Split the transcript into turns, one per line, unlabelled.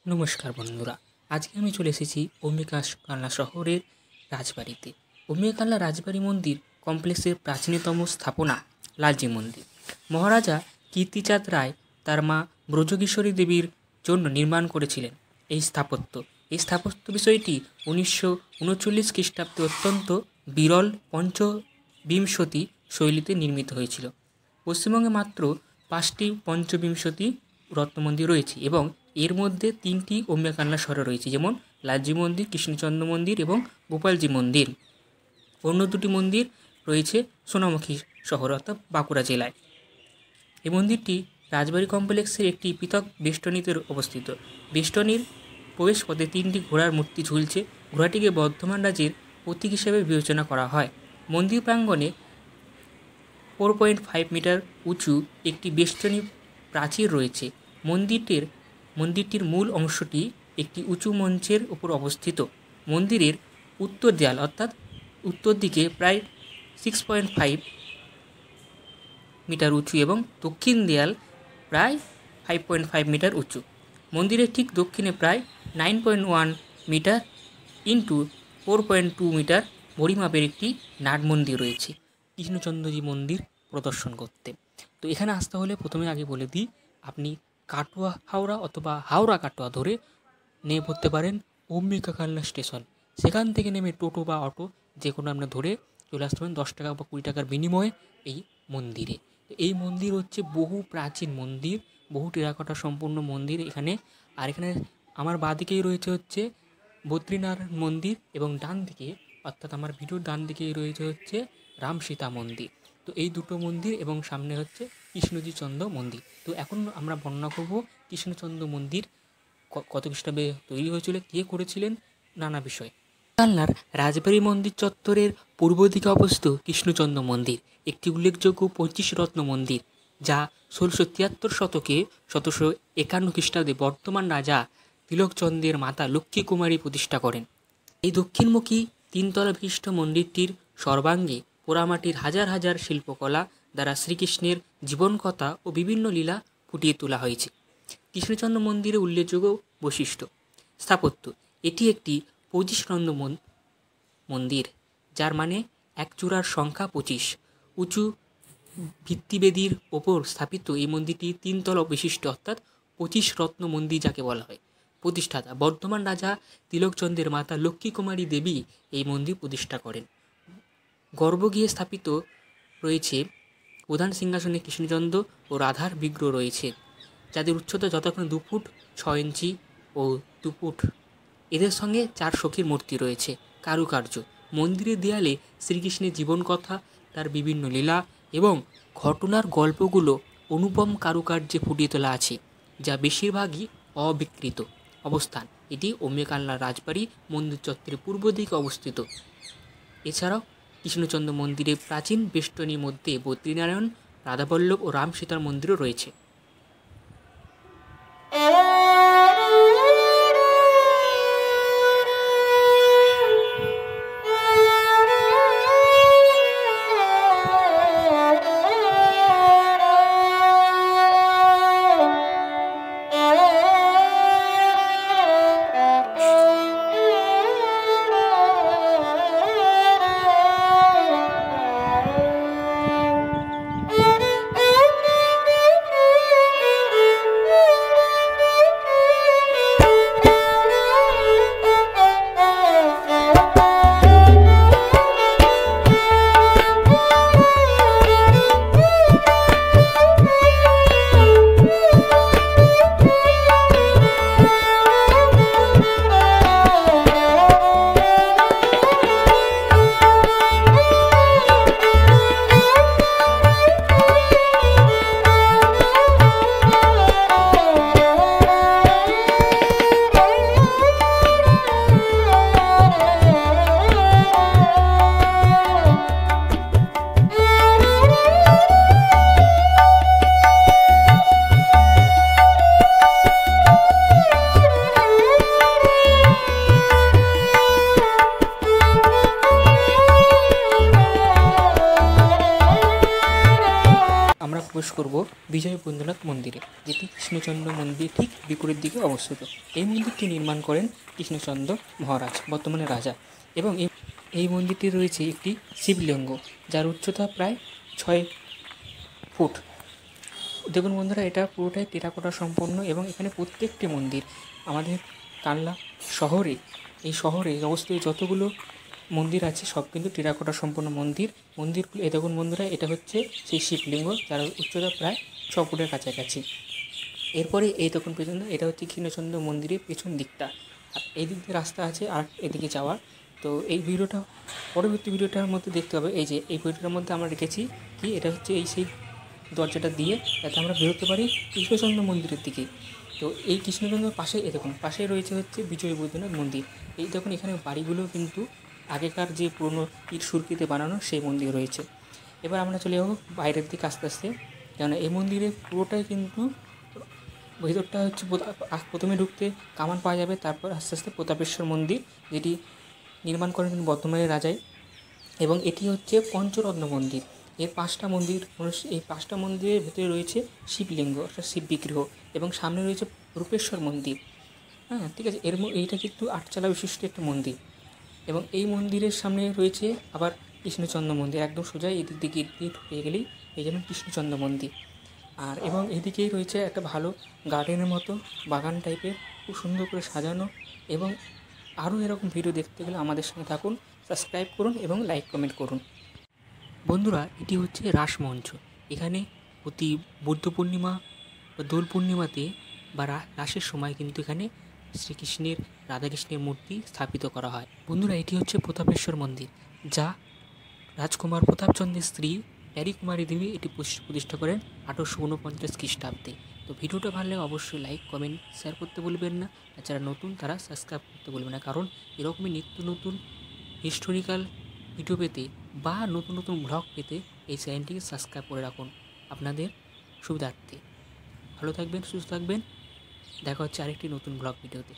নমস্কার বন্ধুরা, আজকে আমি চলে এসেছি অম্বিকা কালনা শহরের রাজবাড়িতে। অম্বিকা কালনা রাজবাড়ি মন্দির কমপ্লেক্সের প্রাচীনতম স্থাপনা লালজি মন্দির। মহারাজা কীর্তিচাঁদ রায় তার মা ব্রজকিশোরী দেবীর জন্য নির্মাণ করেছিলেন এই স্থাপত্য। এই স্থাপত্য বিষয়টি 1939 খ্রিস্টাব্দে অত্যন্ত বিরল পঞ্চবিংশতি শৈলীতে নির্মিত হয়েছিল। পশ্চিমবঙ্গে মাত্র 5টি পঞ্চবিংশতি রত্নমন্দির রয়েছে এবং এর মধ্যে 3টি অম্বিকা কালনা শহরে রয়েছে, যেমন লালজি মন্দির, কৃষ্ণচন্দ্র মন্দির এবং গোপালজি মন্দির। অন্য দুটি মন্দির রয়েছে সোনামুখী শহর অর্থাৎ বাঁকুড়া জেলায়। এই মন্দিরটি রাজবাড়ি কমপ্লেক্সের একটি পৃথক বেষ্টনীতে অবস্থিত। বেষ্টনীর প্রবেশপথে 3টি ঘোড়ার মূর্তি ঝুলছে। ঘোড়াটিকে বর্ধমান রাজের প্রতীক হিসেবে বিবেচনা করা হয়। মন্দির প্রাঙ্গণে 4.5 মিটার উঁচু একটি বেষ্টনী প্রাচীর রয়েছে। মন্দিরটির মূল অংশটি একটি উঁচু মঞ্চের উপর অবস্থিত। মন্দিরের উত্তর দেয়াল অর্থাৎ উত্তর দিকে প্রায় 6.5 মিটার উঁচু এবং দক্ষিণ দেয়াল প্রায় 5.5 মিটার উঁচু। মন্দিরের ঠিক দক্ষিণে প্রায় 9.1 মিটার ইন্টু 4.2 মিটার পরিমাপের একটি নাট মন্দির রয়েছে কৃষ্ণচন্দ্রজি মন্দির প্রদর্শন করতে। তো এখানে আসতে হলে প্রথমে আগে বলে দিই, আপনি কাটোয়া হাওড়া অথবা হাওড়া কাটোয়া ধরে নেমে পড়তে পারেন অম্বিকা কালনা স্টেশন। সেখান থেকে নেমে টোটো বা অটো যে কোনো আপনি ধরে চলে আসতে পারেন 10 টাকা বা 20 টাকার বিনিময়ে এই মন্দিরে। এই মন্দির হচ্ছে বহু প্রাচীন মন্দির, বহু টেরাকোটা সম্পূর্ণ মন্দির এখানে। আর এখানে আমার বাঁদিকেই রয়েছে হচ্ছে বদ্রীনারায়ণ মন্দির এবং ডান দিকে অর্থাৎ আমার ভিডিওর ডান দিকেই রয়েছে হচ্ছে রাম সীতা মন্দির। তো এই দুটো মন্দির এবং সামনে হচ্ছে কৃষ্ণজি চন্দ্র মন্দির। তো এখন আমরা বর্ণনা করব কৃষ্ণচন্দ্র মন্দির কত খ্রিস্টাব্দে তৈরি হয়েছিল, কে করেছিলেন, নানা বিষয়। কালনার রাজবাড়ি মন্দির চত্বরের পূর্ব দিকে অবস্থিত কৃষ্ণচন্দ্র মন্দির একটি উল্লেখযোগ্য 25 রত্ন মন্দির, যা 1673 শতকে 1751 খ্রিস্টাব্দে বর্তমান রাজা তিলকচন্দ্রের মাতা লক্ষ্মী কুমারী প্রতিষ্ঠা করেন। এই দক্ষিণমুখী 3তলা বিশিষ্ট মন্দিরটির সর্বাঙ্গে পোড়ামাটির হাজার হাজার শিল্পকলা দ্বারা শ্রীকৃষ্ণের জীবনকথা ও বিভিন্ন লীলা ফুটিয়ে তোলা হয়েছে। কৃষ্ণচন্দ্র মন্দিরের উল্লেখযোগ্য বৈশিষ্ট্য: স্থাপত্য। এটি একটি 25 রত্ন মন্দির, যার মানে এক চূড়ার সংখ্যা 25। উঁচু ভিত্তিবেদির ওপর স্থাপিত এই মন্দিরটি 3তলা বিশিষ্ট অর্থাৎ 25 রত্ন মন্দির যাকে বলা হয়। প্রতিষ্ঠাতা বর্ধমান রাজা তিলকচন্দ্রের মাতা লক্ষ্মী কুমারী দেবী এই মন্দির প্রতিষ্ঠা করেন। গর্ভগৃহে স্থাপিত রয়েছে প্রধান সিংহাসনে কৃষ্ণচন্দ্র ও রাধার বিগ্রহ রয়েছে, যাদের উচ্চতা যথাক্রমে 2 ফুট 6 ইঞ্চি ও 2 ফুট। এদের সঙ্গে 4 সখীর মূর্তি রয়েছে। কারুকার্য: মন্দিরের দেয়ালে শ্রীকৃষ্ণের জীবনকথা, তার বিভিন্ন লীলা এবং ঘটনার গল্পগুলো অনুপম কারুকার্যে ফুটিয়ে তোলা আছে, যা বেশিরভাগই অবিকৃত। অবস্থান: এটি অম্বিকা কালনা রাজবাড়ি মন্দির চত্বরের পূর্ব দিকে অবস্থিত। এছাড়াও কৃষ্ণচন্দ্র মন্দিরের প্রাচীন বেষ্টনীর মধ্যে বদ্রীনারায়ণ, রাধাবল্লভ ও রাম সীতার মন্দিরও রয়েছে। যাব বিজয় বৈদ্যনাথ মন্দিরে, যেটি কৃষ্ণচন্দ্র মন্দির ঠিক বিপরীত দিকে অবস্থিত। এই মন্দিরটি নির্মাণ করেন কৃষ্ণচন্দ্র মহারাজ, বর্তমানে রাজা। এবং এই মন্দিরটি রয়েছে একটি শিবলিঙ্গ, যার উচ্চতা প্রায় 6 ফুট। দেখুন বন্ধুরা, এটা পুরোটাই টেরাকোটা সম্পন্ন এবং এখানে প্রত্যেকটি মন্দির আমাদের কানলা শহরে, এই শহরে অবস্থিত যতগুলো মন্দির আছে সব কিন্তু টেরাকোটা সম্পন্ন মন্দিরগুলো। এই দেখুন বন্ধুরা, এটা হচ্ছে সেই শিবলিঙ্গ, যার উচ্চতা প্রায় 6 ফুটের কাছাকাছি। এরপরে এই দেখুন পেছন, এটা হচ্ছে কৃষ্ণচন্দ্র মন্দিরের পেছন দিকটা, আর এই দিক দিয়ে রাস্তা আছে আর এদিকে যাওয়ার। তো এই ভিডিওটা পরবর্তী ভিডিওটার মধ্যে দেখতে হবে। এই যে এই ভিডিওটার মধ্যে আমরা রেখেছি কি, এটা হচ্ছে এই সেই দরজাটা দিয়ে যাতে আমরা বেরোতে পারি কৃষ্ণচন্দ্র মন্দিরের দিকে। তো এই কৃষ্ণচন্দ্রের পাশে এই দেখুন, পাশে রয়েছে হচ্ছে বিজয় বৈদ্যনাথ মন্দির। এই দেখুন এখানে বাড়িগুলো কিন্তু আগেকার যে পুরনো ইট সুরকিতে বানানো সেই মন্দির রয়েছে। এবার আমরা চলে যাবো বাইরের দিকে আস্তে আস্তে, কেননা এই মন্দিরে পুরোটাই কিন্তু ভেতরটা হচ্ছে প্রথমে ঢুকতে কামান পাওয়া যাবে, তারপর আস্তে আস্তে প্রতাপেশ্বর মন্দির, যেটি নির্মাণ করেন বর্তমানে রাজাই। এবং এটি হচ্ছে পঞ্চরত্ন মন্দির। এর 5টা মন্দির, এই 5টা মন্দিরের ভেতরে রয়েছে শিবলিঙ্গ, অর্থাৎ শিব বিগ্রহ, এবং সামনে রয়েছে রূপেশ্বর মন্দির। হ্যাঁ, ঠিক আছে। এইটা কিন্তু 8 বিশিষ্ট একটা মন্দির। এবং এই মন্দিরের সামনে রয়েছে আবার কৃষ্ণচন্দ্র মন্দির, একদম সোজা এদিক দিকে ঢুকে গেলেই এই যেমন কৃষ্ণচন্দ্র মন্দির। আর এবং এদিকেই রয়েছে একটা ভালো গার্ডেনের মতো বাগান টাইপের, খুব সুন্দর করে সাজানো। এবং আরও এরকম ভিডিও দেখতে গেলে আমাদের সঙ্গে থাকুন, সাবস্ক্রাইব করুন এবং লাইক কমেন্ট করুন। বন্ধুরা, এটি হচ্ছে রাসমঞ্চ। এখানে প্রতি বুদ্ধ পূর্ণিমা বা দোল পূর্ণিমাতে বা রাসের সময় কিন্তু এখানে শ্রীকৃষ্ণের, রাধাকৃষ্ণের মূর্তি স্থাপিত করা হয়। বন্ধুরা, এটি হচ্ছে প্রতাপেশ্বর মন্দির, যা রাজকুমার প্রতাপচন্দ্রের স্ত্রী প্যারীকুমারী দেবী এটি প্রতিষ্ঠা করেন 1849 খ্রিস্টাব্দে। তো ভিডিওটা ভালো লাগলে অবশ্যই লাইক কমেন্ট শেয়ার করতে বলবেন না, আর যারা নতুন তারা সাবস্ক্রাইব করতে বলবেন না, কারণ এরকমই নিত্য নতুন হিস্টোরিক্যাল ভিডিও পেতে বা নতুন নতুন ব্লগ পেতে এই চ্যানেলটিকে সাবস্ক্রাইব করে রাখুন আপনাদের সুবিধার্থে। ভালো থাকবেন, সুস্থ থাকবেন, দেখা হচ্ছে আরেকটি নতুন ব্লগ ভিডিওতে।